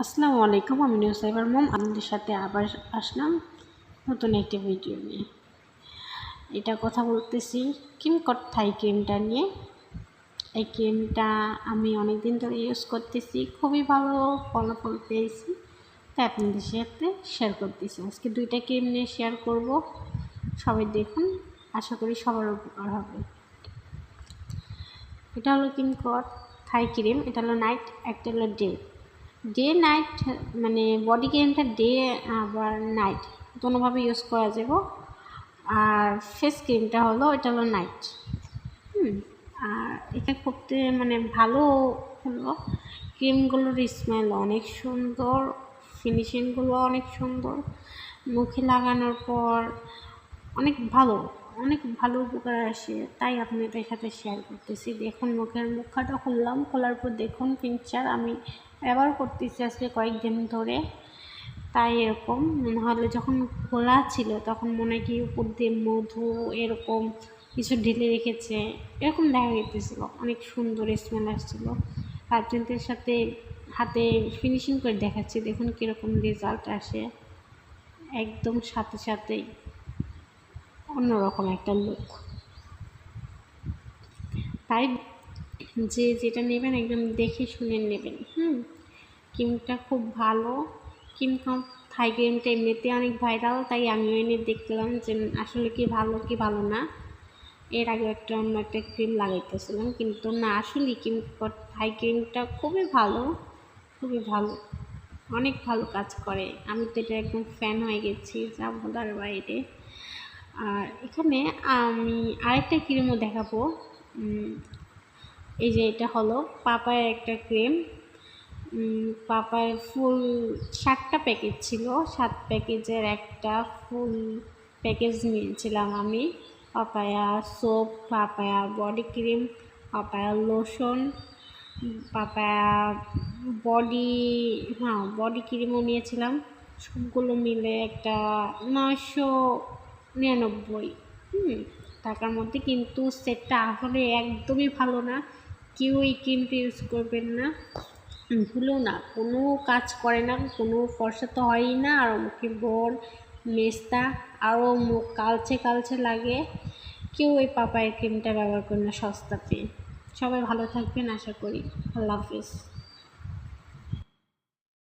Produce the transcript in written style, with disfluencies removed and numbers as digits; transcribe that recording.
আসসালামু আলাইকুম, আমি নিউসাইবার মম আপনাদের সাথে আবার আসলাম নতুন একটি ভিডিও নিয়ে। এটা কথা বলতেছি কিমকট থাই ক্রিমটা নিয়ে। এই ক্রিমটা আমি অনেক দিন ধরে ইউজ করতেছি, খুবই ভালো ফলাফল পেয়েছি, তাই আপনাদের সাথে শেয়ার করতেছি। আজকে দুইটা ক্রিম নিয়ে শেয়ার করব, সবাই দেখুন, আশা করি সবার উপকার হবে। এটা হলো কিমকট থাই ক্রিম, এটা হলো নাইট, একটা হলো ডে নাইট, মানে বডি ক্রিমটা ডে আবার নাইট দোনোভাবে ইউজ করা যাবে। আর ফেস ক্রিমটা হলো এটা হলো নাইট। আর এটা করতে মানে ভালো হলো, ক্রিমগুলোর স্মেল অনেক সুন্দর, ফিনিশিংগুলো অনেক সুন্দর, মুখে লাগানোর পর অনেক ভালো উপকার আসে, তাই আপনাদের সাথে শেয়ার করতেছি। দেখুন মুখটা খুললাম, খোলার পর দেখুন পিকচার আমি ব্যবহার করতেছি আজকে কয়েকদিন ধরে, তাই এরকম মনে হলো। যখন খোলা ছিল তখন মনে হয় কি উপর দিয়ে মধু এরকম কিছু ঢেলে রেখেছে, এরকম দেখা যেতেছিল। অনেক সুন্দর স্মেল আসছিলো। আপনাদের সাথে হাতে ফিনিশিং করে দেখাচ্ছি, দেখুন কীরকম রেজাল্ট আসে। একদম সাথে সাথেই অন্যরকম একটা লুক। তাই যেটা নেবেন একদম দেখে শুনে নেবেন। ক্রিমটা খুব ভালো। কিমকট থাই ক্রিমটা এমনিতে অনেক ভাইরাল, তাই আমিও এনে দেখলাম যে আসলে কি ভালো না। এর আগে অন্য একটা ক্রিম লাগাইতেছিলাম, কিন্তু না, আসলে কিমকট থাই ক্রিমটা খুবই ভালো, অনেক ভালো কাজ করে। আমি তো এটা একদম ফ্যান হয়ে গেছি, যা বলার বাইরে। আর এখানে আমি আরেকটা ক্রিমও দেখাবো। এই যে এটা হলো পাপায়ের একটা ক্রিম। পাপায়ের ফুল 7টা প্যাকেজ ছিল, 7 প্যাকেজের একটা ফুল প্যাকেজ নিয়েছিলাম আমি। Papaya soap, papaya body cream, papaya lotion, papaya body ক্রিমও নিয়েছিলাম। সবগুলো মিলে একটা 999 টাকার মধ্যে। কিন্তু সেটটা আসলে একদমই ভালো না, কেউ এই ক্রিমটা ইউজ করবেন না, ভুলেও না। কোনো কাজ করে না, কোনো ফর্সা তো হয়ই না, আর মুখে ব্রণ, মেস্তা, আরও মুখ কালচে লাগে। কেউ এই পাপায়ের ক্রিমটা ব্যবহার করে না সস্তা পেয়ে। সবাই ভালো থাকবেন আশা করি। আল্লাহ হাফিজ।